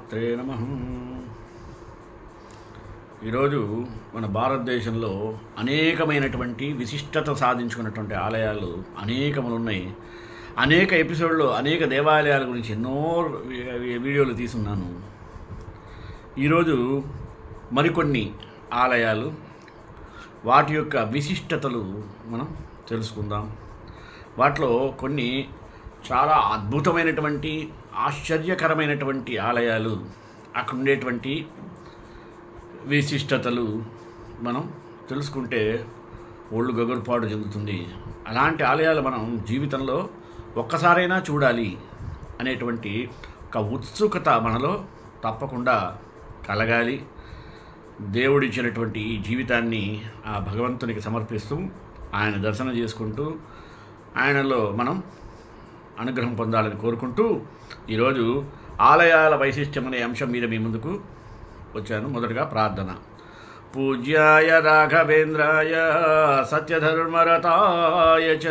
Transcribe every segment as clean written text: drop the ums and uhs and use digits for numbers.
శ్రీమాత్రే నమః. ఈరోజు మన భారతదేశంలో అనేకమైనటువంటి విశిష్టత సాధించుకున్నటువంటి ఆలయాలు అనేకములు ఉన్నాయి. అనేక ఎపిసోడ్లో అనేక దేవాలయాల గురించి ఎన్నో వీడియోలు తీసున్నాను. ఈరోజు మరికొన్ని ఆలయాలు వాటి యొక్క విశిష్టతలు మనం తెలుసుకుందాం. వాటిలో కొన్ని చాలా అద్భుతమైనటువంటి ఆశ్చర్యకరమైనటువంటి ఆలయాలు, అక్కడ ఉండేటువంటి విశిష్టతలు మనం తెలుసుకుంటే ఒళ్ళు గగురుపాటు చెందుతుంది. అలాంటి ఆలయాలు మనం జీవితంలో ఒక్కసారైనా చూడాలి అనేటువంటి ఒక ఉత్సుకత మనలో తప్పకుండా కలగాలి. దేవుడిచ్చినటువంటి ఈ జీవితాన్ని ఆ భగవంతునికి సమర్పిస్తూ ఆయన దర్శనం చేసుకుంటూ ఆయనలో మనం అనుగ్రహం పొందాలని కోరుకుంటూ ఈరోజు ఆలయాల వైశిష్ట్యం అనే అంశం మీద మీ ముందుకు వచ్చాను. మొదటగా ప్రార్థన. పూజ్యాయ రాఘవేంద్రాయ సత్యధర్మరతాయ చ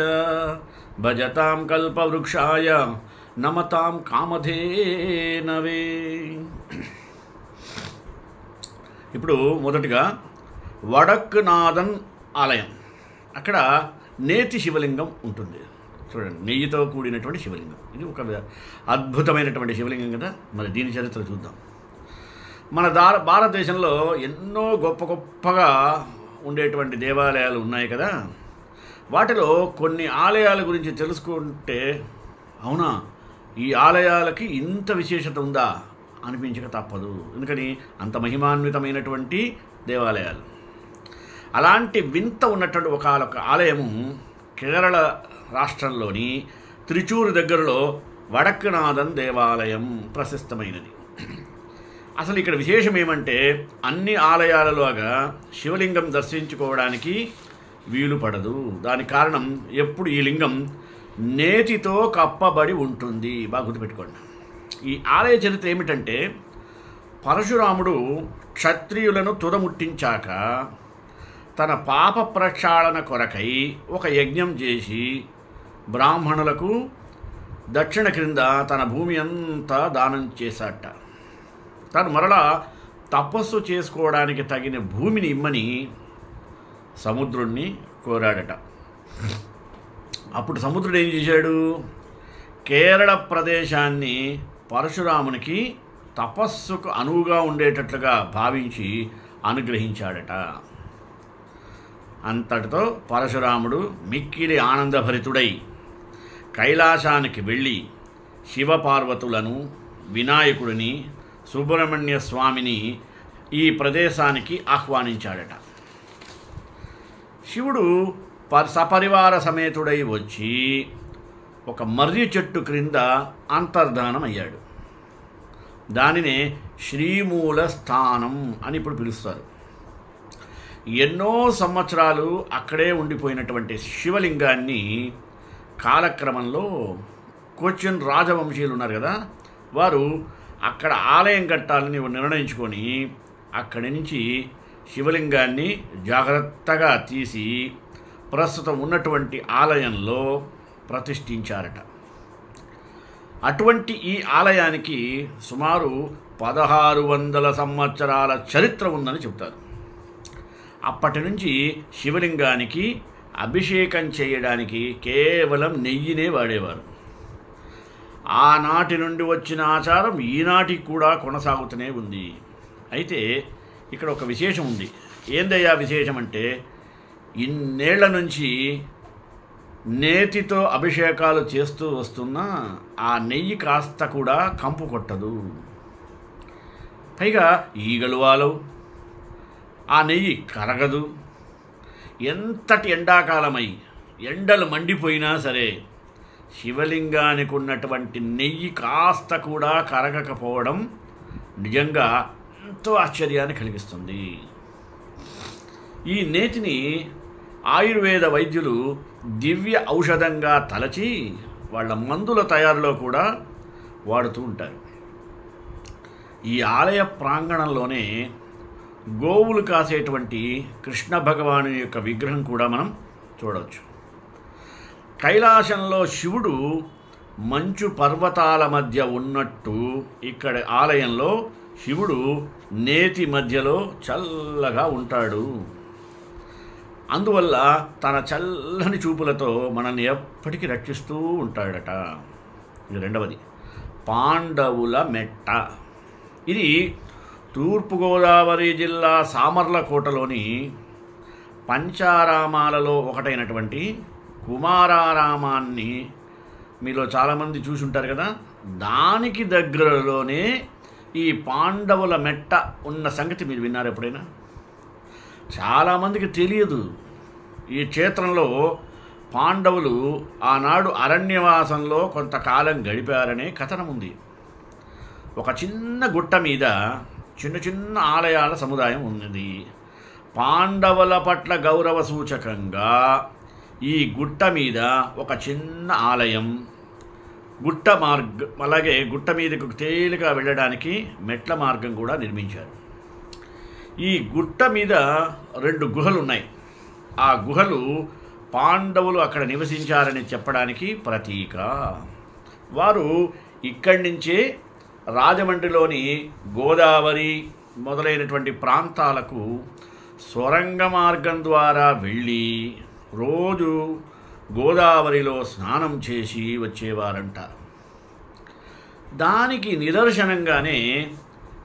భజతాం కల్పవృక్షాయ నమతాం కామధేనవే. ఇప్పుడు మొదటిగా వడక్నాథన్ ఆలయం. అక్కడ నేతి శివలింగం ఉంటుంది. చూడండి, నెయ్యితో కూడినటువంటి శివలింగం. ఇది ఒక అద్భుతమైనటువంటి శివలింగం కదా. మరి దీని చరిత్ర చూద్దాం. మన భారతదేశంలో ఎన్నో గొప్పగా ఉండేటువంటి దేవాలయాలు ఉన్నాయి కదా. వాటిలో కొన్ని ఆలయాల గురించి తెలుసుకుంటే అవునా, ఈ ఆలయాలకి ఇంత విశేషత ఉందా అనిపించక తప్పదు. ఎందుకని అంత మహిమాన్వితమైనటువంటి దేవాలయాలు. అలాంటి వింత ఉన్నటువంటి ఒక ఆలయము కేరళ రాష్ట్రంలోని త్రిచూరు దగ్గరలో వడక్నాథన్ దేవాలయం ప్రశస్తమైనది. అసలు ఇక్కడ విశేషం ఏమంటే, అన్ని ఆలయాలలాగా శివలింగం దర్శించుకోవడానికి వీలు పడదు. దానికి కారణం ఎప్పుడు ఈ లింగం నేతితో కప్పబడి ఉంటుంది. బాగా గుర్తుపెట్టుకోండి. ఈ ఆలయ చరిత్ర ఏమిటంటే, పరశురాముడు క్షత్రియులను తుదముట్టించాక తన పాప ప్రక్షాళన కొరకై ఒక యజ్ఞం చేసి బ్రాహ్మణులకు దక్షిణ క్రింద తన భూమి అంతా దానం చేశాట. తను మరలా తపస్సు చేసుకోవడానికి తగిన భూమిని ఇమ్మని సముద్రుణ్ణి కోరాడట. అప్పుడు సముద్రుడు ఏం చేశాడు? కేరళ ప్రదేశాన్ని పరశురామునికి తపస్సుకు అనువుగా ఉండేటట్లుగా భావించి అనుగ్రహించాడట. అంతటితో పరశురాముడు మిక్కిలి ఆనందభరితుడై కైలాసానికి వెళ్ళి శివపార్వతులను, వినాయకుడిని, సుబ్రహ్మణ్య స్వామిని ఈ ప్రదేశానికి ఆహ్వానించాడట. శివుడు సపరివార సమేతుడై వచ్చి ఒక మర్రి చెట్టు క్రింద అంతర్ధానం అయ్యాడు. దానినే శ్రీమూల స్థానం అని ఇప్పుడు పిలుస్తారు. ఎన్నో సంవత్సరాలు అక్కడే ఉండిపోయినటువంటి శివలింగాన్ని కాలక్రమంలో కొచ్చిన్ రాజవంశీయులు ఉన్నారు కదా, వారు అక్కడ ఆలయం కట్టాలని నిర్ణయించుకొని అక్కడి నుంచి శివలింగాన్ని జాగ్రత్తగా తీసి ప్రస్తుతం ఉన్నటువంటి ఆలయంలో ప్రతిష్ఠించారట. అటువంటి ఈ ఆలయానికి సుమారు 1600 సంవత్సరాల చరిత్ర ఉందని చెప్తారు. అప్పటి నుంచి శివలింగానికి అభిషేకం చేయడానికి కేవలం నెయ్యినే వాడేవారు. ఆనాటి నుండి వచ్చిన ఆచారం ఈనాటికి కూడా కొనసాగుతూనే ఉంది. అయితే ఇక్కడ ఒక విశేషం ఉంది. ఏందయ్యా విశేషం అంటే, ఇన్నేళ్ల నుంచి నేతితో అభిషేకాలు చేస్తూ వస్తున్నా ఆ నెయ్యి కాస్త కూడా కంపు కొట్టదు. పైగా ఈగలు వాలవు, ఆ నెయ్యి కరగదు. ఎంతటి ఎండాకాలమై ఎండలు మండిపోయినా సరే శివలింగానికి ఉన్నటువంటి నెయ్యి కాస్త కూడా కరగకపోవడం నిజంగా ఎంతో ఆశ్చర్యాన్ని కలిగిస్తుంది. ఈ నేతిని ఆయుర్వేద వైద్యులు దివ్య ఔషధంగా తలచి వాళ్ళ మందుల తయారులో కూడా వాడుతూ ఉంటారు. ఈ ఆలయ ప్రాంగణంలోనే గోవులు కాసేటువంటి కృష్ణ భగవాను యొక్క విగ్రహం కూడా మనం చూడవచ్చు. కైలాసంలో శివుడు మంచు పర్వతాల మధ్య ఉన్నట్టు ఇక్కడ ఆలయంలో శివుడు నేతి మధ్యలో చల్లగా ఉంటాడు. అందువల్ల తన చల్లని చూపులతో మనల్ని ఎప్పటికీ రక్షిస్తూ ఉంటాడట. ఇది రెండవది, పాండవుల మెట్ట. ఇది తూర్పుగోదావరి జిల్లా సామర్లకోటలోని పంచారామాలలో ఒకటైనటువంటి కుమారారామాన్ని మీలో చాలామంది చూసి ఉంటారు కదా, దానికి దగ్గరలోనే ఈ పాండవుల మెట్ట ఉన్న సంగతి మీరు విన్నారు ఎప్పుడైనా? చాలామందికి తెలియదు. ఈ క్షేత్రంలో పాండవులు ఆనాడు అరణ్యవాసంలో కొంతకాలం గడిపారనే కథనం ఉంది. ఒక చిన్న గుట్ట మీద చిన్న చిన్న ఆలయాల సముదాయం ఉన్నది. పాండవుల పట్ల గౌరవ సూచకంగా ఈ గుట్ట మీద ఒక చిన్న ఆలయం, గుట్ట మార్గం, అలాగే గుట్ట మీదకు తేలిక వెళ్ళడానికి మెట్ల మార్గం కూడా నిర్మించారు. ఈ గుట్ట మీద 2 గుహలు ఉన్నాయి. ఆ గుహలు పాండవులు అక్కడ నివసించారని చెప్పడానికి ప్రతీక. వారు ఇక్కడి నుంచే రాజమండ్రిలోని గోదావరి మొదలైనటువంటి ప్రాంతాలకు సొరంగ మార్గం ద్వారా వెళ్ళి రోజు గోదావరిలో స్నానం చేసి వచ్చేవారంట. దానికి నిదర్శనంగానే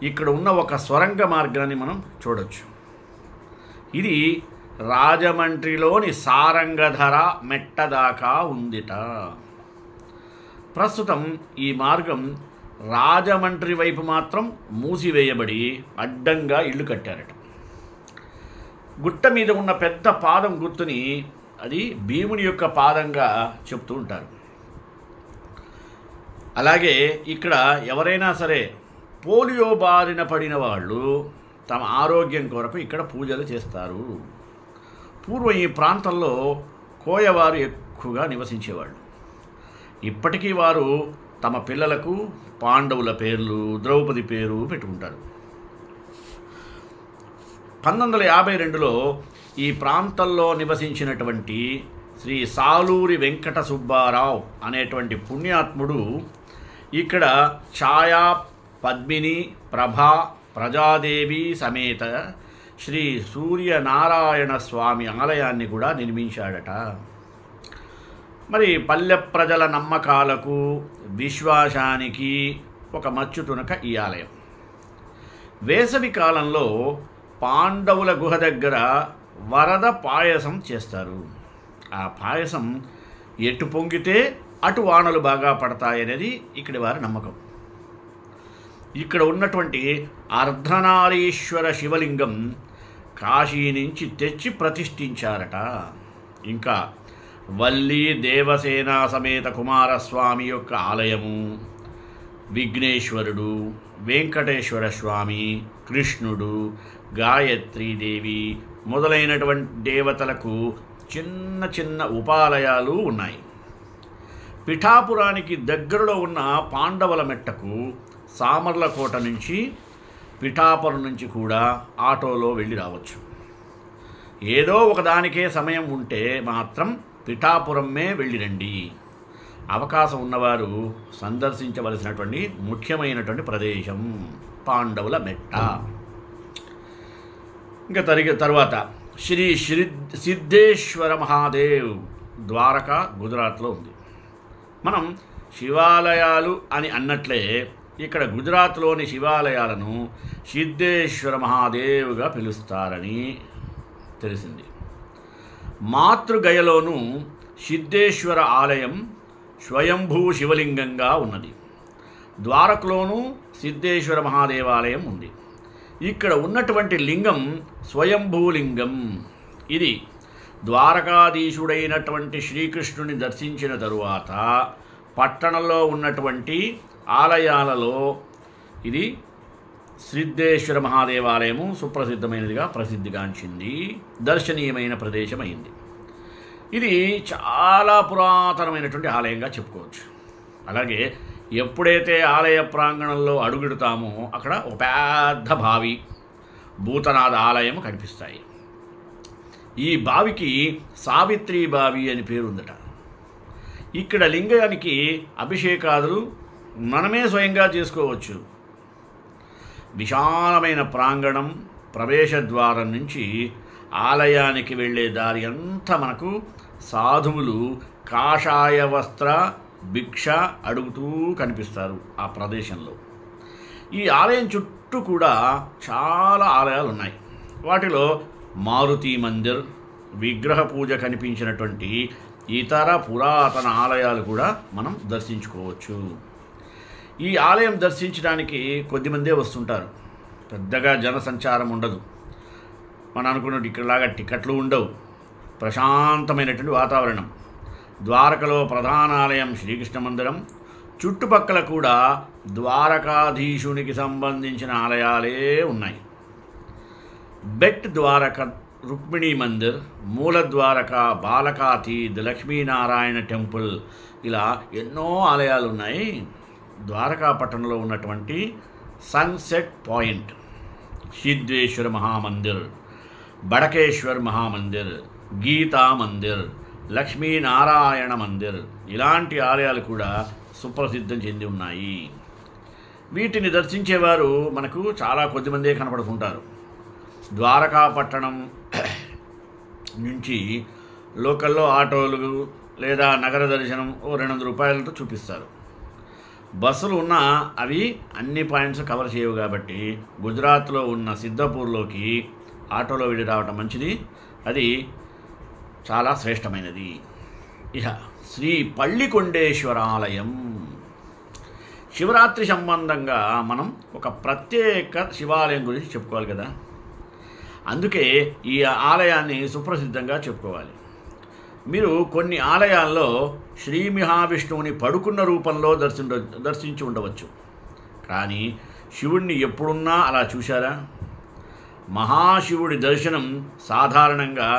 ఇక్కడ ఉన్న ఒక సొరంగ మార్గాన్ని మనం చూడొచ్చు. ఇది రాజమండ్రిలోని సారంగధర మెట్ట దాకా ఉందిట. ప్రస్తుతం ఈ మార్గం రాజమండ్రి వైపు మాత్రం మూసివేయబడి అడ్డంగా ఇళ్ళు కట్టారట. గుట్ట మీద ఉన్న పెద్ద పాదం గుర్తుని అది భీముని యొక్క పాదంగా చెప్తూ ఉంటారు. అలాగే ఇక్కడ ఎవరైనా సరే పోలియో బారిన పడిన వాళ్ళు తమ ఆరోగ్యం కొరకు ఇక్కడ పూజలు చేస్తారు. పూర్వం ఈ ప్రాంతంలో కోయవారు ఎక్కువగా నివసించేవాళ్ళు. ఇప్పటికీ వారు తమ పిల్లలకు పాండవుల పేర్లు, ద్రౌపది పేరు పెట్టుకుంటారు. 1952లో ఈ ప్రాంతంలో నివసించినటువంటి శ్రీ సాలూరి వెంకట సుబ్బారావు అనేటువంటి పుణ్యాత్ముడు ఇక్కడ ఛాయా, పద్మిని, ప్రభా, ప్రజాదేవి సమేత శ్రీ సూర్యనారాయణ స్వామి ఆలయాన్ని కూడా నిర్మించాడట. మరి పల్లె ప్రజల నమ్మకాలకు, విశ్వాసానికి ఒక మచ్చుతునక ఈ ఆలయం. వేసవి కాలంలో పాండవుల గుహ దగ్గర వరద పాయసం చేస్తారు. ఆ పాయసం ఎటు పొంగితే అటు వానలు బాగా పడతాయనేది ఇక్కడి వారి నమ్మకం. ఇక్కడ ఉన్నటువంటి అర్ధనారీశ్వర శివలింగం కాశీ నుంచి తెచ్చి ప్రతిష్ఠించారట. ఇంకా వల్లి దేవసేన సమేత కుమారస్వామి యొక్క ఆలయము, విఘ్నేశ్వరుడు, వెంకటేశ్వర స్వామి, కృష్ణుడు, గాయత్రీదేవి మొదలైనటువంటి దేవతలకు చిన్న చిన్న ఉపాలయాలు ఉన్నాయి. పిఠాపురానికి దగ్గరలో ఉన్న పాండవుల మెట్టకు సామర్లకోట నుంచి, పిఠాపురం నుంచి కూడా ఆటోలో వెళ్ళి రావచ్చు. ఏదో ఒకదానికే సమయం ఉంటే మాత్రం పిఠాపురమే వెళ్ళిరండి. అవకాశం ఉన్నవారు సందర్శించవలసినటువంటి ముఖ్యమైనటువంటి ప్రదేశం పాండవుల మెట్ట. ఇంకా తరువాత శ్రీ సిద్ధేశ్వర మహాదేవ్ ద్వారకా, గుజరాత్లో ఉంది. మనం శివాలయాలు అని అన్నట్లే ఇక్కడ గుజరాత్లోని శివాలయాలను సిద్ధేశ్వర మహాదేవ్గా పిలుస్తారని తెలిసింది. మాతృగయలోనూ సిద్ధేశ్వర ఆలయం స్వయంభూ శివలింగంగా ఉన్నది. ద్వారకలోనూ సిద్ధేశ్వర మహాదేవాలయం ఉంది. ఇక్కడ ఉన్నటువంటి లింగం స్వయంభూలింగం. ఇది ద్వారకాధీశుడైనటువంటి శ్రీకృష్ణుని దర్శించిన తరువాత పట్టణంలో ఉన్నటువంటి ఆలయాలలో ఇది సిద్ధేశ్వర మహాదేవాలయము సుప్రసిద్ధమైనదిగా ప్రసిద్ధిగాంచింది, దర్శనీయమైన ప్రదేశమైంది. ఇది చాలా పురాతనమైనటువంటి ఆలయంగా చెప్పుకోవచ్చు. అలాగే ఎప్పుడైతే ఆలయ ప్రాంగణంలో అడుగుడుతామో అక్కడ ఒక పెద్ద బావి, భూతనాథ ఆలయం కనిపిస్తాయి. ఈ బావికి సావిత్రి బావి అని పేరుందట. ఇక్కడ లింగానికి అభిషేకాదులు మనమే స్వయంగా చేసుకోవచ్చు. విశాలమైన ప్రాంగణం, ప్రవేశద్వారం నుంచి ఆలయానికి వెళ్ళే దారి అంతా మనకు సాధువులు కాషాయ వస్త్ర భిక్ష అడుగుతూ కనిపిస్తారు ఆ ప్రదేశంలో. ఈ ఆలయం చుట్టూ కూడా చాలా ఆలయాలు ఉన్నాయి. వాటిలో మారుతి మందిర్, విగ్రహ పూజ కనిపించినటువంటి ఇతర పురాతన ఆలయాలు కూడా మనం దర్శించుకోవచ్చు. ఈ ఆలయం దర్శించడానికి కొద్దిమందే వస్తుంటారు, పెద్దగా జనసంచారం ఉండదు. మనం అనుకున్నట్టు ఇక్కడలాగా టికెట్లు ఉండవు. ప్రశాంతమైనటువంటి వాతావరణం. ద్వారకలో ప్రధాన ఆలయం శ్రీకృష్ణ మందిరం, చుట్టుపక్కల కూడా ద్వారకాధీశునికి సంబంధించిన ఆలయాలే ఉన్నాయి. బెట్ ద్వారక రుక్మిణీ మందిర్, మూల ద్వారక, బాలకాతీత్, లక్ష్మీనారాయణ టెంపుల్, ఇలా ఎన్నో ఆలయాలు ఉన్నాయి. ద్వారకా పట్టణంలో ఉన్నటువంటి సన్సెట్ పాయింట్, సిద్ధేశ్వర మహామందిర్, బడకేశ్వర్ మహామందిర్, గీతా మందిర్, లక్ష్మీనారాయణ మందిర్, ఇలాంటి ఆలయాలు కూడా సుప్రసిద్ధం చెంది ఉన్నాయి. వీటిని దర్శించేవారు మనకు చాలా కొద్దిమందే కనపడుతుంటారు. ద్వారకా పట్టణం నుంచి లోకల్లో ఆటోలు లేదా నగర దర్శనం 200 రూపాయలతో చూపిస్తారు. బస్సులు ఉన్నా అవి అన్ని పాయింట్స్ కవర్ చేయవు. కాబట్టి గుజరాత్లో ఉన్న సిద్ధపూర్లోకి ఆటోలో వెళ్ళి రావటం మంచిది. అది చాలా శ్రేష్టమైనది. ఇక శ్రీ పళ్ళికొండేశ్వర ఆలయం. శివరాత్రి సంబంధంగా మనం ఒక ప్రత్యేక శివాలయం గురించి చెప్పుకోవాలి కదా. అందుకే ఈ ఆలయాన్ని సుప్రసిద్ధంగా చెప్పుకోవాలి. మీరు కొన్ని ఆలయాల్లో శ్రీ మహావిష్ణువుని పడుకున్న రూపంలో దర్శించి ఉండవచ్చు. కానీ శివుణ్ణి ఎప్పుడున్నా అలా చూశారా? మహాశివుడి దర్శనం సాధారణంగా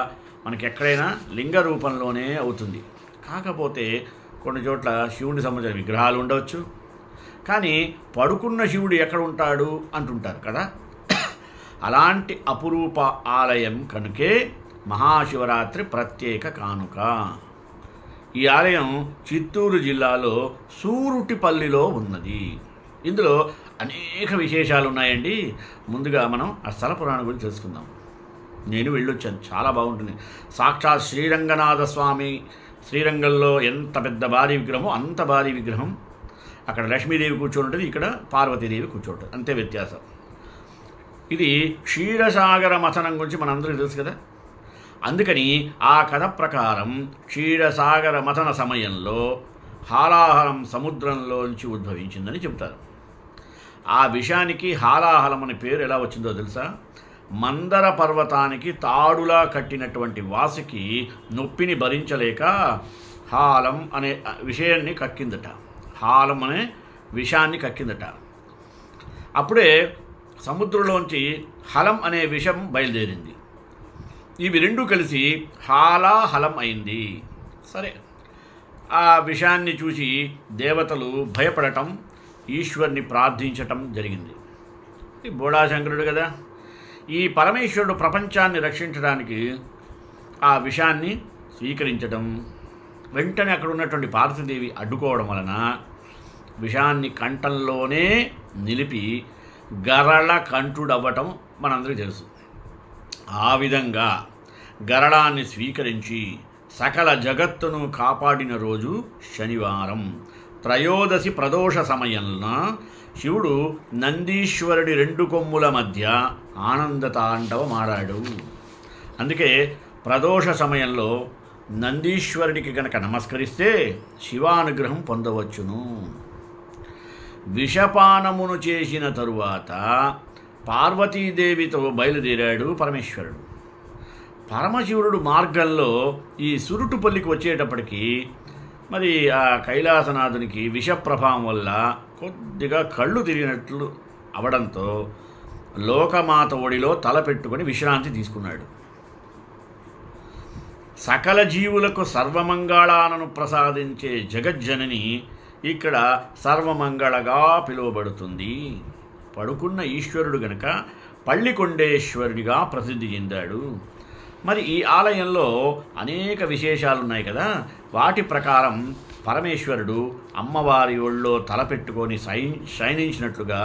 మనకి ఎక్కడైనా లింగ రూపంలోనే అవుతుంది. కాకపోతే కొన్ని చోట్ల శివుడికి సంబంధించిన విగ్రహాలు ఉండవచ్చు. కానీ పడుకున్న శివుడు ఎక్కడ ఉంటాడు అంటుంటారు కదా. అలాంటి అపురూప ఆలయం కనుకే మహాశివరాత్రి ప్రత్యేక కానుక. ఈ ఆలయం చిత్తూరు జిల్లాలో సూరుటిపల్లిలో ఉన్నది. ఇందులో అనేక విశేషాలు ఉన్నాయండి. ముందుగా మనం ఆ స్థల పురాణం గురించి తెలుసుకుందాం. నేను వెళ్ళొచ్చాను, చాలా బాగుంటుంది. సాక్షాత్ శ్రీరంగనాథ స్వామి శ్రీరంగంలో ఎంత పెద్ద భారీ విగ్రహమో అంత భారీ విగ్రహం. అక్కడ లక్ష్మీదేవి కూర్చొని ఉంటుంది, ఇక్కడ పార్వతీదేవి కూర్చోంటుంది, అంతే వ్యత్యాసం. ఇది క్షీరసాగర మథనం గురించి మనందరికీ తెలుసు కదా. అందుకని ఆ కథ ప్రకారం క్షీరసాగర మథన సమయంలో హాలాహలం సముద్రంలోంచి ఉద్భవించిందని చెబుతారు. ఆ విషయానికి హాలాహలం అనే పేరు ఎలా వచ్చిందో తెలుసా? మందర పర్వతానికి తాడులా కట్టినటువంటి వాసుకి నొప్పిని భరించలేక హాలం అనే విషయాన్ని కక్కిందట. హాలం అనే విషాన్ని కక్కిందట. అప్పుడే సముద్రంలోంచి హలం అనే విషం బయలుదేరింది. ఇవి రెండు కలిసి హాలాహలం అయింది. సరే, ఆ విషయాన్ని చూసి దేవతలు భయపడటం, ఈశ్వరుని ప్రార్థించటం జరిగింది. బోడాశంకరుడు కదా. ఈ పరమేశ్వరుడు ప్రపంచాన్ని రక్షించడానికి ఆ విషయాన్ని స్వీకరించడం, వెంటనే అక్కడ ఉన్నటువంటి పార్వతీదేవి అడ్డుకోవడం వలన విషాన్ని కంఠంలోనే నిలిపి గరళ కంఠుడవ్వటం మనందరికీ తెలుసు. ఆ విధంగా గరళాన్ని స్వీకరించి సకల జగత్తును కాపాడిన రోజు శనివారం. త్రయోదశి ప్రదోష సమయంలో శివుడు నందీశ్వరుడి 2 కొమ్ముల మధ్య ఆనంద తాండవమాడాడు. అందుకే ప్రదోష సమయంలో నందీశ్వరుడికి గనక నమస్కరిస్తే శివానుగ్రహం పొందవచ్చును. విషపానమును చేసిన తరువాత పార్వతీదేవితో బయలుదేరాడు పరమేశ్వరుడు. పరమశివుడు మార్గంలో ఈ సురుటుపల్లికి వచ్చేటప్పటికి మరి ఆ కైలాసనాథునికి విషప్రభావం వల్ల కొద్దిగా కళ్ళు తిరిగినట్లు అవడంతో లోకమాత ఒడిలో తల పెట్టుకొని విశ్రాంతి తీసుకున్నాడు. సకల జీవులకు సర్వమంగళాలను ప్రసాదించే జగజ్జనని ఇక్కడ సర్వమంగళగా పిలువబడుతుంది. పడుకున్న ఈశ్వరుడు గనక పళ్ళికొండేశ్వరుడిగా ప్రసిద్ధి చెందాడు. మరి ఈ ఆలయంలో అనేక విశేషాలు ఉన్నాయి కదా. వాటి ప్రకారం పరమేశ్వరుడు అమ్మవారి ఒళ్ళో తలపెట్టుకొని శయనించినట్లుగా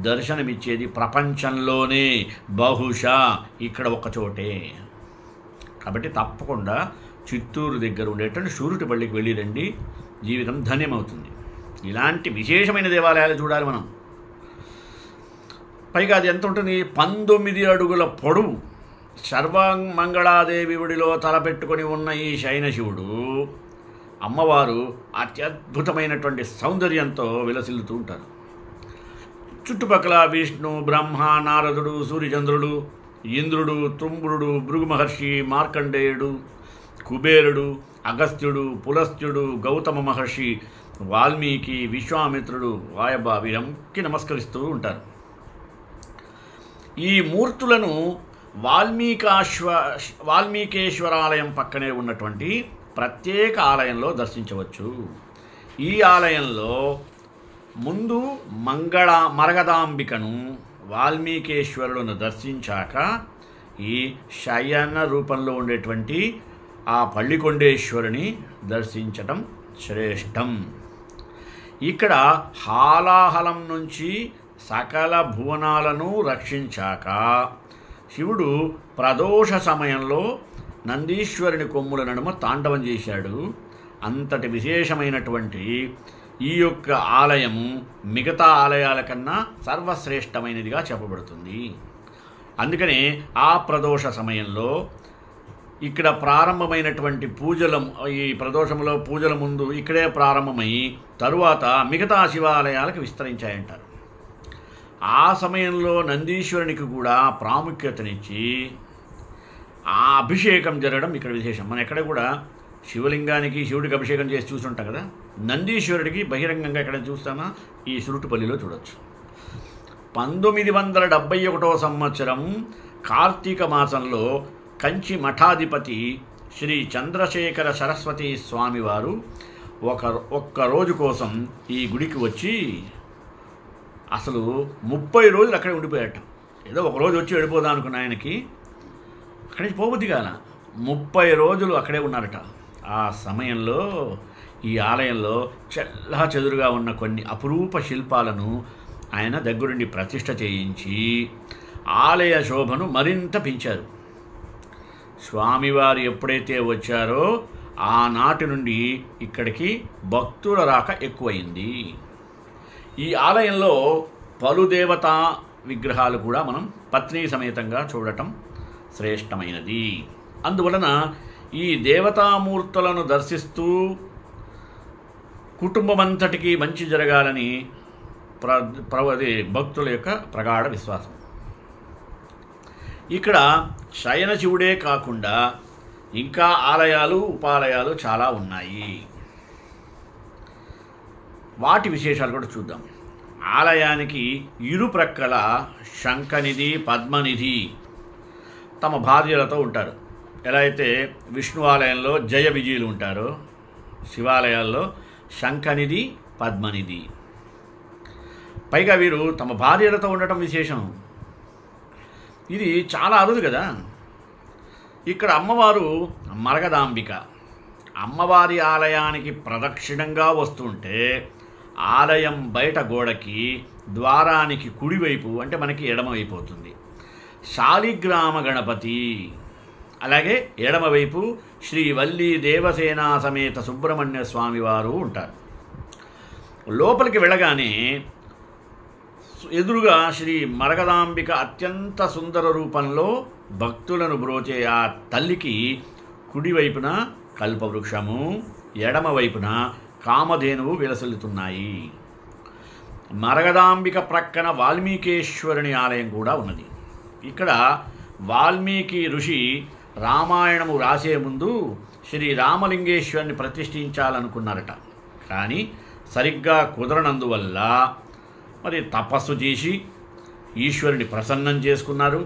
దర్శనమిచ్చేది ప్రపంచంలోనే బహుశా ఇక్కడ ఒకచోటే. కాబట్టి తప్పకుండా చిత్తూరు దగ్గర ఉండేటువంటి సూరుటిపల్లికి వెళ్ళి రండి, జీవితం ధన్యమవుతుంది. ఇలాంటి విశేషమైన దేవాలయాలు చూడాలి మనం. పైగా అది ఎంత ఉంటుంది, 19 అడుగుల పొడవు సర్వమంగళాదేవి ఒడిలో తలపెట్టుకొని ఉన్న ఈ శయనశివుడు అమ్మవారు అత్యద్భుతమైనటువంటి సౌందర్యంతో విలసిల్లుతూ ఉంటారు. చుట్టుపక్కల విష్ణు, బ్రహ్మ, నారదుడు, సూర్యచంద్రుడు, ఇంద్రుడు, తుంబురుడు, భృగు మహర్షి, మార్కండేయుడు, కుబేరుడు, అగస్త్యుడు, పులస్త్యుడు, గౌతమ మహర్షి, వాల్మీకి, విశ్వామిత్రుడు, వాయబా వీరంకి నమస్కరిస్తూ ఉంటారు. ఈ మూర్తులను వాల్మీకేశ్వరాలయం పక్కనే ఉన్నటువంటి ప్రత్యేక ఆలయంలో దర్శించవచ్చు. ఈ ఆలయంలో ముందు మరగదాంబికను, వాల్మీకేశ్వరులను దర్శించాక ఈ శయన రూపంలో ఉండేటువంటి ఆ పల్లికొండేశ్వరుని దర్శించటం శ్రేష్టం. ఇక్కడ హాలాహలం నుంచి సకల భువనాలను రక్షించాక శివుడు ప్రదోష సమయంలో నందీశ్వరుని కొమ్ముల నడుమ తాండవం చేశాడు. అంతటి విశేషమైనటువంటి ఈ యొక్క ఆలయము మిగతా ఆలయాల కన్నా సర్వశ్రేష్టమైనదిగా చెప్పబడుతుంది. అందుకనే ఆ ప్రదోష సమయంలో ఇక్కడ ప్రారంభమైనటువంటి ఈ ప్రదోషంలో పూజల ముందు ఇక్కడే ప్రారంభమై తరువాత మిగతా శివాలయాలకు విస్తరించాయంటారు. ఆ సమయంలో నందీశ్వరునికి కూడా ప్రాముఖ్యతనిచ్చి ఆ అభిషేకం జరగడం ఇక్కడ విశేషం. మనం ఎక్కడ కూడా శివలింగానికి శివుడికి అభిషేకం చేసి చూస్తుంటాం కదా, నందీశ్వరుడికి బహిరంగంగా ఎక్కడ చూస్తామా, ఈ సురుటుపల్లిలో చూడవచ్చు. 1971 సంవత్సరం కార్తీక మాసంలో కంచి మఠాధిపతి శ్రీ చంద్రశేఖర సరస్వతి స్వామివారు ఒక్క రోజు కోసం ఈ గుడికి వచ్చి అసలు 30 రోజులు అక్కడే ఉండిపోయాట. ఏదో ఒక రోజు వచ్చి వెళ్ళిపోదాం అనుకున్న ఆయనకి అక్కడి నుంచి పోబుద్ది కాల, 30 రోజులు అక్కడే ఉన్నారట. ఆ సమయంలో ఈ ఆలయంలో చెల్లా చెదురుగా ఉన్న కొన్ని అపురూప శిల్పాలను ఆయన దగ్గరుండి ప్రతిష్ఠ చేయించి ఆలయ శోభను మరింత పెంచారు. స్వామివారు ఎప్పుడైతే వచ్చారో ఆనాటి నుండి ఇక్కడికి భక్తుల రాక ఎక్కువైంది. ఈ ఆలయంలో పలు దేవతా విగ్రహాలు కూడా మనం పత్ని సమేతంగా చూడటం శ్రేష్టమైనది. అందువలన ఈ దేవతామూర్తులను దర్శిస్తూ కుటుంబమంతటికి మంచి జరగాలని భక్తుల యొక్క ప్రగాఢ విశ్వాసం. ఇక్కడ శయన శివుడే కాకుండా ఇంకా ఆలయాలు, ఉపాలయాలు చాలా ఉన్నాయి. వాటి విశేషాలు కూడా చూద్దాం. ఆలయానికి ఇరుప్రక్కల శంఖనిధి, పద్మనిధి తమ భార్యలతో ఉంటారు. ఎలా అయితే విష్ణు ఆలయంలో జయ విజయులు ఉంటారో, శివాలయాల్లో శంఖనిధి, పద్మనిధి. పైగా వీరు తమ భార్యలతో ఉండటం విశేషం. ఇది చాలా అరుదు కదా. ఇక్కడ అమ్మవారు మరగదాంబిక. అమ్మవారి ఆలయానికి ప్రదక్షిణంగా వస్తుంటే ఆలయం బయట గోడకి ద్వారానికి కుడివైపు అంటే మనకి ఎడమవైపోతుంది శాలిగ్రామ గణపతి, అలాగే ఎడమవైపు శ్రీ వల్లి దేవసేన సమేత సుబ్రహ్మణ్య స్వామి వారు ఉంటారు. లోపలికి వెళ్ళగానే ఎదురుగా శ్రీ మరగదాంబిక అత్యంత సుందర రూపంలో భక్తులను బ్రోచే ఆ తల్లికి కుడివైపున కల్పవృక్షము, ఎడమవైపున కామధేనువు విలసిల్లుతున్నాయి. మరగదాంబిక ప్రక్కన వాల్మీకేశ్వరుని ఆలయం కూడా ఉన్నది. ఇక్కడ వాల్మీకి ఋషి రామాయణము రాసే ముందు శ్రీ రామలింగేశ్వరుని ప్రతిష్ఠించాలనుకున్నారట. కానీ సరిగ్గా కుదరనందువల్ల మరి తపస్సు చేసి ఈశ్వరుని ప్రసన్నం చేసుకున్నారు.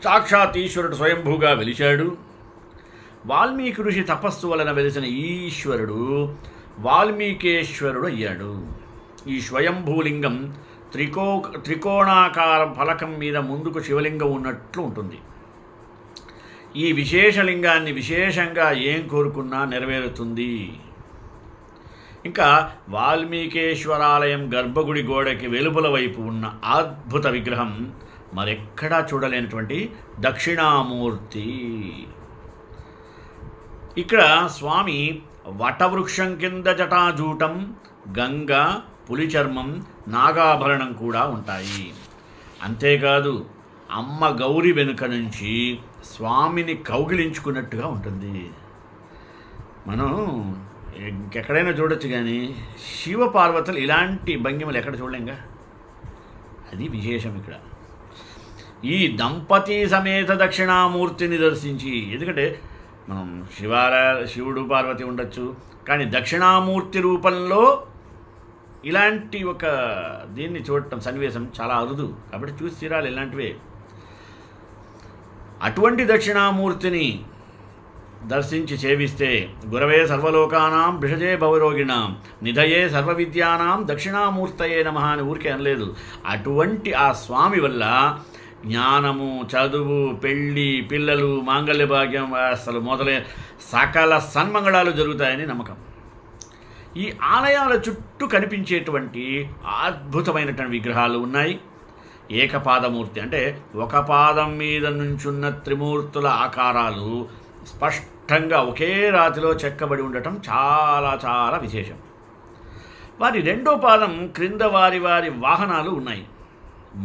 సాక్షాత్ ఈశ్వరుడు స్వయంభూగా వెలిశాడు. వాల్మీకి ఋషి తపస్సు వలన వెలిసిన ఈశ్వరుడు వాల్మీకేశ్వరుడు అయ్యాడు. ఈ స్వయంభూలింగం త్రికోణాకార ఫలకం మీద ముందుకు శివలింగం ఉన్నట్లు ఉంటుంది. ఈ విశేషలింగాన్ని విశేషంగా ఏం కోరుకున్నా నెరవేరుతుంది. ఇంకా వాల్మీకేశ్వరాలయం గర్భగుడి గోడకి వెలుపల వైపు ఉన్న అద్భుత విగ్రహం మరెక్కడా చూడలేనటువంటి దక్షిణామూర్తి. ఇక్కడ స్వామి వటవృక్షం కింద జటాజూటం, గంగ, పులి చర్మం, నాగాభరణం కూడా ఉంటాయి. అంతేకాదు అమ్మ గౌరి వెనుక నుంచి స్వామిని కౌగిలించుకున్నట్టుగా ఉంటుంది. మనం ఇంకెక్కడైనా చూడొచ్చు, కానీ శివపార్వతులు ఇలాంటి భంగిమలు ఎక్కడ చూడలేంగా. అది విశేషం ఇక్కడ. ఈ దంపతి సమేత దక్షిణామూర్తిని దర్శించి, ఎందుకంటే మనం శివుడు పార్వతి ఉండొచ్చు, కానీ దక్షిణామూర్తి రూపంలో ఇలాంటి ఒక దీన్ని చూడటం సన్నివేశం చాలా అరుదు. కాబట్టి చూసి తీరాలి ఇలాంటివే. అటువంటి దక్షిణామూర్తిని దర్శించి సేవిస్తే గురవే సర్వలోకానాం భిషజే భవరోగిణాం నిధయే సర్వవిద్యానాం దక్షిణామూర్తయే నమః అని ఊరికే అనలేదు. అటువంటి ఆ స్వామి వల్ల జ్ఞానము, చదువు, పెళ్ళి, పిల్లలు, మాంగళ్య భాగ్యం అసలు మొదలైన సకల సన్మంగళాలు జరుగుతాయని నమ్మకం. ఈ ఆలయాల చుట్టూ కనిపించేటువంటి అద్భుతమైనటువంటి విగ్రహాలు ఉన్నాయి. ఏకపాదమూర్తి అంటే ఒక పాదం మీద నుంచున్న త్రిమూర్తుల ఆకారాలు స్పష్టంగా ఒకే రాతిలో చెక్కబడి ఉండటం చాలా చాలా విశేషం. వారి రెండో పాదం క్రింద వారి వారి వాహనాలు ఉన్నాయి.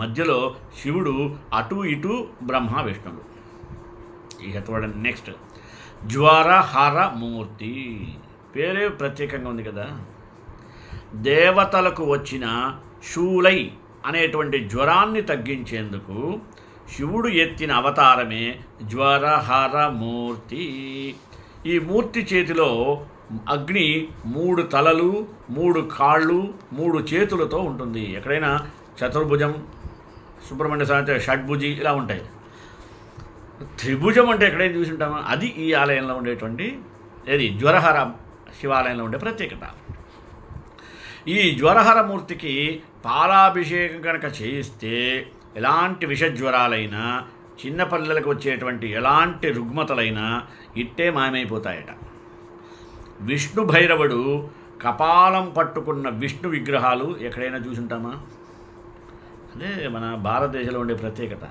మధ్యలో శివుడు, అటు ఇటు బ్రహ్మ, విష్ణువు. ఇక చూడండి నెక్స్ట్, జ్వరహర మూర్తి. పేరే ప్రత్యేకంగా ఉంది కదా. దేవతలకు వచ్చిన శూలై అనేటువంటి జ్వరాన్ని తగ్గించేందుకు శివుడు ఎత్తిన అవతారమే జ్వరహర మూర్తి. ఈ మూర్తి చేతిలో అగ్ని 3 తలలు, 3 కాళ్ళు, 3 చేతులతో ఉంటుంది. ఎక్కడైనా చతుర్భుజం, సుబ్రహ్మణ్య స్వామి షడ్భుజి ఇలా ఉంటాయి. త్రిభుజం అంటే ఎక్కడైనా చూసి ఉంటామా? అది ఈ ఆలయంలో ఉండేటువంటి జ్వరహర శివాలయంలో ఉండే ప్రత్యేకత. ఈ జ్వరహర మూర్తికి పాలాభిషేకం కనుక చేయిస్తే ఎలాంటి విషజ్వరాలైనా, చిన్నపిల్లలకు వచ్చేటువంటి ఎలాంటి రుగ్మతలైనా ఇట్టే మాయమైపోతాయట. విష్ణు భైరవుడు కపాలం పట్టుకున్న విష్ణు విగ్రహాలు ఎక్కడైనా చూసుంటామా? అదే మన భారతదేశంలో ఉండే ప్రత్యేకత.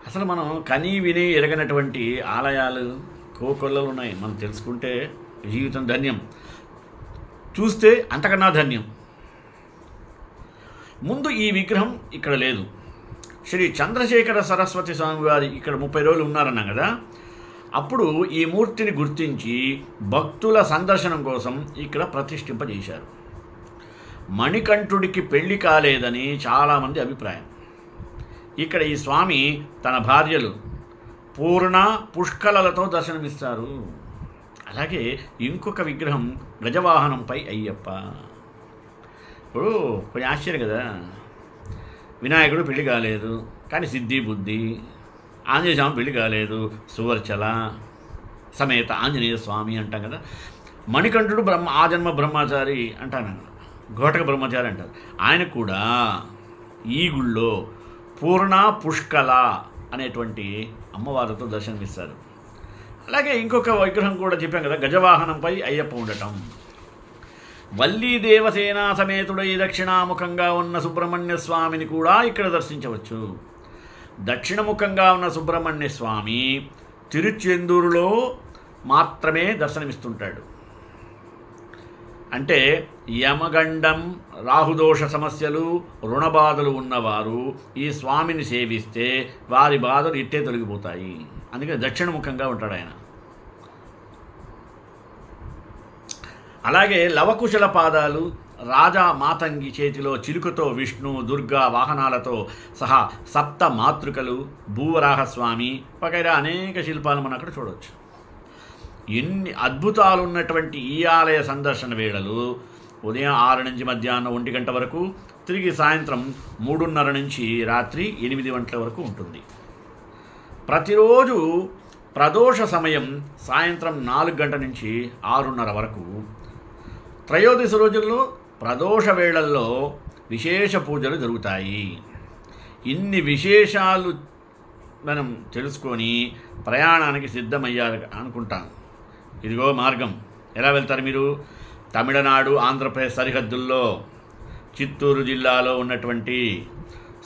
అసలు మనం కనీ విని ఎరగనటువంటి ఆలయాలు కోకొల్లలు ఉన్నాయి. మనం తెలుసుకుంటే జీవితం ధన్యం, చూస్తే అంతకన్నా ధన్యం. ముందు ఈ విగ్రహం ఇక్కడ లేదు. శ్రీ చంద్రశేఖర సరస్వతి స్వామి వారి ఇక్కడ 30 రోజులు ఉన్నారన్నాం కదా. అప్పుడు ఈ మూర్తిని గుర్తించి భక్తుల సందర్శనం కోసం ఇక్కడ ప్రతిష్ఠింపజేశారు. మణికంఠుడికి పెళ్లి కాలేదని చాలామంది అభిప్రాయం. ఇక్కడ ఈ స్వామి తన భార్యలు పూర్ణ, పుష్కలలతో దర్శనమిస్తారు. అలాగే ఇంకొక విగ్రహం గజవాహనంపై అయ్యప్ప. ఇప్పుడు కొంచెం ఆశ్చర్యం కదా. వినాయకుడు పెళ్లి కాలేదు, కానీ సిద్ధి బుద్ధి. ఆంజనేయ స్వామి పెళ్లి కాలేదు, సువర్చల సమేత ఆంజనేయ స్వామి అంటాం కదా. మణికంఠుడు ఆజన్మ బ్రహ్మచారి అంటాను, ఘోటక బ్రహ్మచారి అంటారు. ఆయన కూడా ఈ గుళ్ళో పూర్ణ, పుష్కల అనేటువంటి అమ్మవారితో దర్శనమిస్తారు. అలాగే ఇంకొక విగ్రహం కూడా చెప్పాం కదా, గజవాహనంపై అయ్యప్ప ఉండటం. వల్లీ దేవసేనా సమేతుడై దక్షిణాముఖంగా ఉన్న సుబ్రహ్మణ్య స్వామిని కూడా ఇక్కడ దర్శించవచ్చు. దక్షిణముఖంగా ఉన్న సుబ్రహ్మణ్య స్వామి తిరుచెందూరులో మాత్రమే దర్శనమిస్తుంటాడు. అంటే యమగండం, రాహుదోష సమస్యలు, రుణబాధలు ఉన్నవారు ఈ స్వామిని సేవిస్తే వారి బాధలు ఇట్టే తొలగిపోతాయి. అందుకని దక్షిణముఖంగా ఉంటాడు ఆయన. అలాగే లవకుశల పాదాలు, రాజా మాతంగి చేతిలో చిలుకతో విష్ణు, దుర్గా వాహనాలతో సహా 7 మాతృకలు, భూవరాహస్వామి వగైరా అనేక శిల్పాలు మనం అక్కడ చూడవచ్చు. ఎన్ని అద్భుతాలు ఉన్నటువంటి ఈ ఆలయ సందర్శన వేళలు ఉదయం 6 నుంచి మధ్యాహ్నం 1 గంట వరకు, తిరిగి సాయంత్రం 3:30 నుంచి రాత్రి 8 గంటల వరకు ఉంటుంది. ప్రతిరోజు ప్రదోష సమయం సాయంత్రం 4 గంటల నుంచి 6:30 వరకు. త్రయోదశి రోజుల్లో ప్రదోష వేళల్లో విశేష పూజలు జరుగుతాయి. ఇన్ని విశేషాలు మనం తెలుసుకొని ప్రయాణానికి సిద్ధమయ్యారు అనుకుంటాను. ఇదిగో మార్గం. ఎలా వెళ్తారు మీరు? తమిళనాడు ఆంధ్రప్రదేశ్ సరిహద్దుల్లో చిత్తూరు జిల్లాలో ఉన్నటువంటి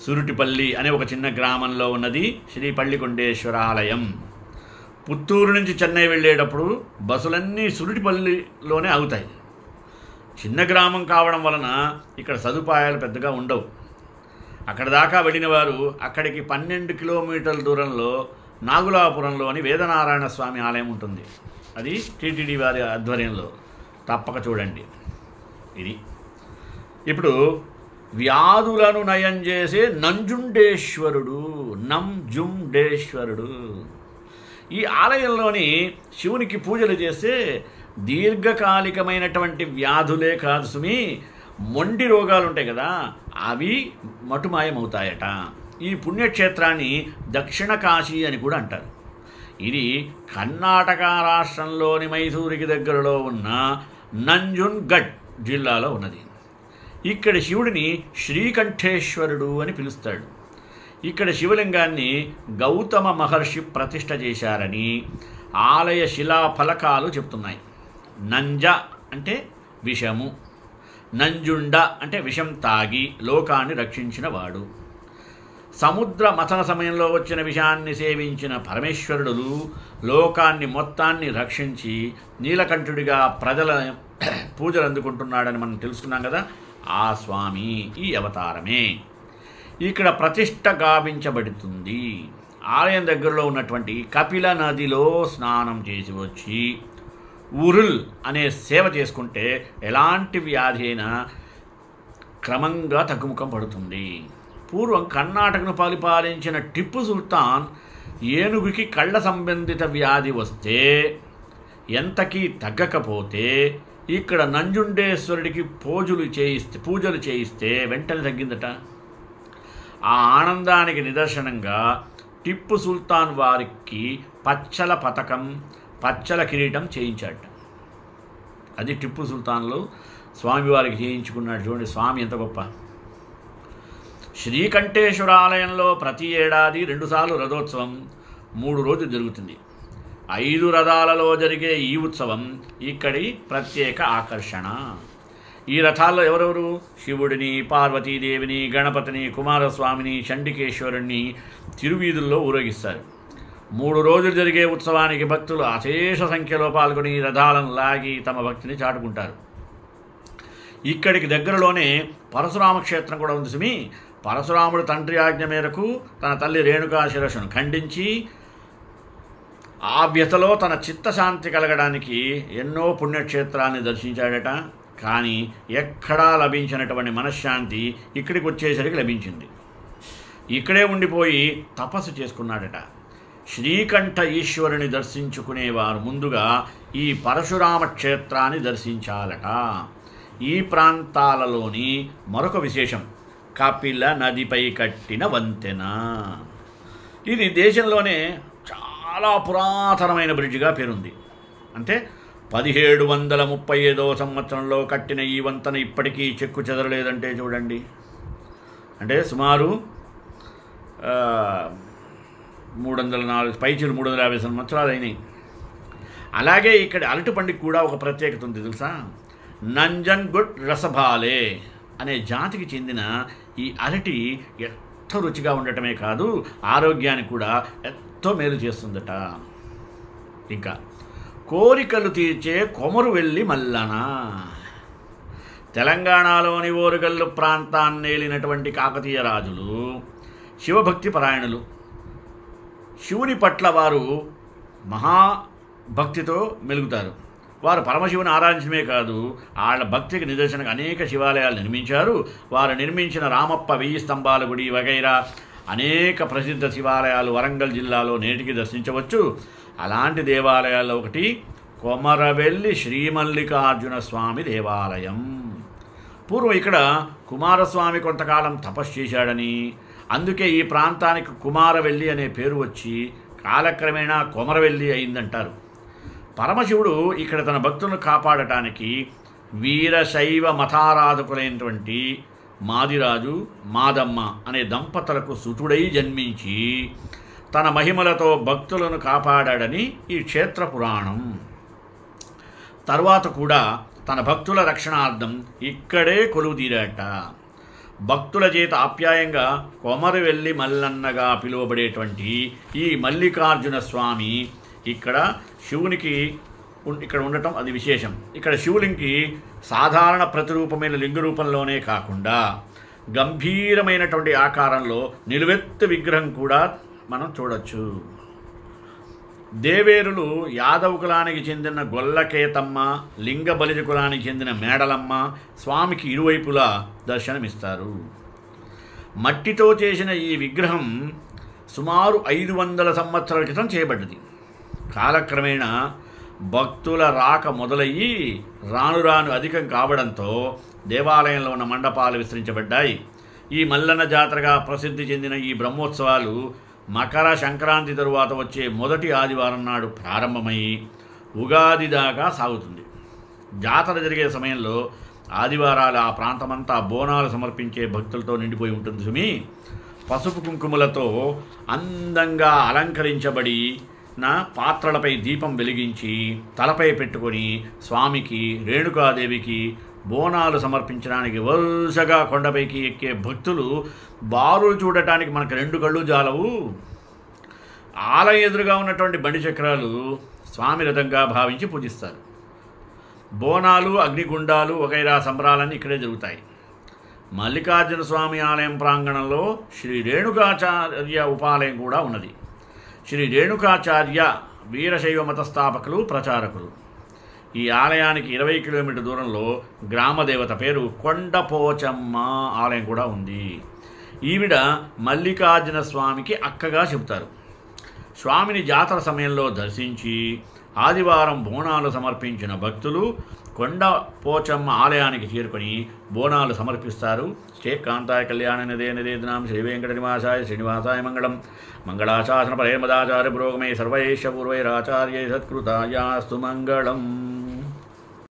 సురుటిపల్లి అనే ఒక చిన్న గ్రామంలో ఉన్నది శ్రీ పల్లికొండేశ్వర ఆలయం. పుత్తూరు నుంచి చెన్నై వెళ్ళేటప్పుడు బస్సులన్నీ సురుటిపల్లిలోనే ఆగుతాయి. చిన్న గ్రామం కావడం వలన ఇక్కడ సదుపాయాలు పెద్దగా ఉండవు. అక్కడ దాకా వెళ్ళిన వారు అక్కడికి 12 కిలోమీటర్ల దూరంలో నాగులాపురంలోని వేదనారాయణ స్వామి ఆలయం ఉంటుంది. అది టీటీడీ వారి ఆధ్వర్యంలో, తప్పక చూడండి. ఇది ఇప్పుడు వ్యాధులను నయం చేసే నంజుండేశ్వరుడు, నంజుండేశ్వరుడు. ఈ ఆలయంలోని శివునికి పూజలు చేస్తే దీర్ఘకాలికమైనటువంటి వ్యాధులే కాదు సుమి, మొండి రోగాలు ఉంటాయి కదా, అవి మటుమాయమవుతాయట. ఈ పుణ్యక్షేత్రాన్ని దక్షిణ కాశీ అని కూడా అంటారు. ఇది కర్ణాటక రాష్ట్రంలోని మైసూరుకి దగ్గరలో ఉన్న నంజున్గఢ్ జిల్లాలో ఉన్నది. ఇక్కడ శివుడిని శ్రీకంఠేశ్వరుడు అని పిలుస్తాడు. ఇక్కడ శివలింగాన్ని గౌతమ మహర్షి ప్రతిష్ఠ చేశారని ఆలయ శిలా ఫలకాలు చెప్తున్నాయి. నంజ అంటే విషము, నంజుండ అంటే విషం తాగి లోకాన్ని రక్షించిన వాడు. సముద్ర మథన సమయంలో వచ్చిన విషాన్ని సేవించిన పరమేశ్వరుడు లోకాన్ని మొత్తాన్ని రక్షించి నీలకంఠుడిగా ప్రజల పూజలు అందుకుంటున్నాడని మనం తెలుసుకున్నాం కదా. ఆ స్వామి ఈ అవతారమే. ఇక్కడ ప్రతిష్ఠ గావించబడుతుంది. ఆలయం దగ్గరలో ఉన్నటువంటి కపిల నదిలో స్నానం చేసి వచ్చి ఉరుల్ అనే సేవ చేసుకుంటే ఎలాంటి వ్యాధి అయినా క్రమంగా తగ్గుముఖం పడుతుంది. పూర్వం కర్ణాటకను పరిపాలించిన టిప్పు సుల్తాన్ ఏనుగుకి కళ్ళ సంబంధిత వ్యాధి వస్తే ఎంతకీ తగ్గకపోతే ఇక్కడ నంజుండేశ్వరుడికి పూజలు చేయిస్తే వెంటనే తగ్గిందట. ఆ ఆనందానికి నిదర్శనంగా టిప్పు సుల్తాన్ వారికి పచ్చల పతకం, పచ్చల కిరీటం చేయించాడు. అది టిప్పు సుల్తాన్లు స్వామివారికి చేయించుకున్నాడు. చూడండి స్వామి ఎంత గొప్ప. శ్రీకంఠేశ్వర ఆలయంలో ప్రతి ఏడాది 2 సార్లు రథోత్సవం 3 రోజులు జరుగుతుంది. 5 రథాలలో జరిగే ఈ ఉత్సవం ఇక్కడి ప్రత్యేక ఆకర్షణ. ఈ రథాల్లో ఎవరెవరు? శివుడిని, పార్వతీదేవిని, గణపతిని, కుమారస్వామిని, చండికేశ్వరుణ్ణి తిరువీధుల్లో ఊరేగిస్తారు. 3 రోజులు జరిగే ఉత్సవానికి భక్తులు అశేష సంఖ్యలో పాల్గొని రథాలను లాగి తమ భక్తిని చాటుకుంటారు. ఇక్కడికి దగ్గరలోనే పరశురామ క్షేత్రం కూడా ఉంది సుమి. పరశురాముడు తండ్రి ఆజ్ఞ మేరకు తన తల్లి రేణుకా శిరస్సును ఖండించి ఆ వ్యతలో తన చిత్తశాంతి కలగడానికి ఎన్నో పుణ్యక్షేత్రాన్ని దర్శించాడట. కానీ ఎక్కడా లభించినటువంటి మనశ్శాంతి ఇక్కడికి వచ్చేసరికి లభించింది. ఇక్కడే ఉండిపోయి తపస్సు చేసుకున్నాడట. శ్రీకంఠ ఈశ్వరుని దర్శించుకునేవారు ముందుగా ఈ పరశురామ క్షేత్రాన్ని దర్శించాలట. ఈ ప్రాంతాలలోని మరొక విశేషం కపిల నదిపై కట్టిన వంతెన. ఇది దేశంలోనే చాలా పురాతనమైన బ్రిడ్జిగా పేరుంది. అంటే 1735వ సంవత్సరంలో కట్టిన ఈ వంతెన ఇప్పటికీ చెక్కు చెదరలేదంటే చూడండి. అంటే సుమారు 350 సంవత్సరాలు అయినాయి. అలాగే ఇక్కడ అరటి పండుగ కూడా ఒక ప్రత్యేకత ఉంది తెలుసా. నంజన్గుడ్ రసబాలే అనే జాతికి చెందిన ఈ అరటి ఎంతో రుచిగా ఉండటమే కాదు ఆరోగ్యానికి కూడా ఎంతో మేలు చేస్తుందట. ఇంకా కోరికలు తీర్చే కొమరువెల్లి మల్లన. తెలంగాణలోని ఓరుగల్లు ప్రాంతాన్ని ఏలినటువంటి కాకతీయ రాజులు శివభక్తి పరాయణులు. శివుని పట్ల వారు మహాభక్తితో మెలుగుతారు. వారు పరమశివుని ఆరాధించడమే కాదు, వాళ్ళ భక్తికి నిదర్శనంగా అనేక శివాలయాలు నిర్మించారు. వారు నిర్మించిన రామప్ప 1000 స్తంభాల గుడి వగైరా అనేక ప్రసిద్ధ శివాలయాలు వరంగల్ జిల్లాలో నేటికి దర్శించవచ్చు. అలాంటి దేవాలయాల్లో ఒకటి కొమరవెల్లి శ్రీమల్లికార్జున స్వామి దేవాలయం. పూర్వం ఇక్కడ కుమారస్వామి కొంతకాలం తపస్సు చేశాడని, అందుకే ఈ ప్రాంతానికి కుమారవెల్లి అనే పేరు వచ్చి కాలక్రమేణా కొమరవెల్లి అయిందంటారు. పరమశివుడు ఇక్కడ తన భక్తులను కాపాడటానికి వీరశైవ మతారాధకులైనటువంటి మాదిరాజు, మాదమ్మ అనే దంపతులకు సుతుడై జన్మించి తన మహిమలతో భక్తులను కాపాడాడని ఈ క్షేత్ర పురాణం. తర్వాత కూడా తన భక్తుల రక్షణార్థం ఇక్కడే కొలువుదీరాట. భక్తుల చేత ఆప్యాయంగా కొమరవెల్లి మల్లన్నగా పిలువబడేటువంటి ఈ మల్లికార్జున స్వామి ఇక్కడ శివునికి ఇక్కడ ఉండటం అది విశేషం. ఇక్కడ శివునికి సాధారణ ప్రతిరూపమైన లింగ రూపంలోనే కాకుండా గంభీరమైనటువంటి ఆకారంలో నిలువెత్తు విగ్రహం కూడా మనం చూడొచ్చు. దేవేరులు యాదవ కులానికి చెందిన గొల్లకేతమ్మ, లింగ బలిజ కులానికి చెందిన మేడలమ్మ స్వామికి ఇరువైపులా దర్శనమిస్తారు. మట్టితో చేసిన ఈ విగ్రహం సుమారు 500 సంవత్సరాల క్రితం చేయబడ్డది. కాలక్రమేణా భక్తుల రాక మొదలయ్యి రాను రాను అధికం కావడంతో దేవాలయంలో ఉన్న మండపాలు విస్తరించబడ్డాయి. ఈ మల్లన్న జాతరగా ప్రసిద్ధి చెందిన ఈ బ్రహ్మోత్సవాలు మకర సంక్రాంతి తరువాత వచ్చే మొదటి ఆదివారం నాడు ప్రారంభమై ఉగాది దాకా సాగుతుంది. జాతర జరిగే సమయంలో ఆదివారాలు ఆ ప్రాంతమంతా బోనాలు సమర్పించే భక్తులతో నిండిపోయి ఉంటుంది సుమి. పసుపు కుంకుమలతో అందంగా అలంకరించబడి పాత్రలపై దీపం వెలిగించి తలపై పెట్టుకొని స్వామికి, రేణుకాదేవికి బోనాలు సమర్పించడానికి వరుసగా కొండపైకి ఎక్కే భక్తులు బారులు చూడటానికి మనకు 2 కళ్ళు జాలవు. ఆలయ ఎదురుగా ఉన్నటువంటి బండి చక్రాలు స్వామి రథంగా భావించి పూజిస్తారు. బోనాలు, అగ్నిగుండాలు వగైరా సంబరాలన్నీ ఇక్కడే జరుగుతాయి. మల్లికార్జున స్వామి ఆలయం ప్రాంగణంలో శ్రీ రేణుకాచార్య ఉపాలయం కూడా ఉన్నది. శ్రీ రేణుకాచార్య వీరశైవ మత స్థాపకులు, ప్రచారకులు. ఈ ఆలయానికి 20 కిలోమీటర్ల దూరంలో గ్రామదేవత పేరు కొండపోచమ్మ ఆలయం కూడా ఉంది. ఈవిడ మల్లికార్జున స్వామికి అక్కగా చెబుతారు. స్వామిని జాతర సమయంలో దర్శించి ఆదివారం బోనాలు సమర్పించిన భక్తులు కొండపోచమ్మ ఆలయానికి చేరుకొని బోనాలు సమర్పిస్తారు. శ్రీ కాంతాయ కళ్యాణ నిదే నిదేదినాం శ్రీ వెంకట నివాసాయ శ్రీనివాసాయ మంగళం. మంగళాశాసన పరేమదాచార్య పురోగమే సర్వైశ్య పూర్వైరాచార్యై సత్కృతాయాస్తు మంగళం.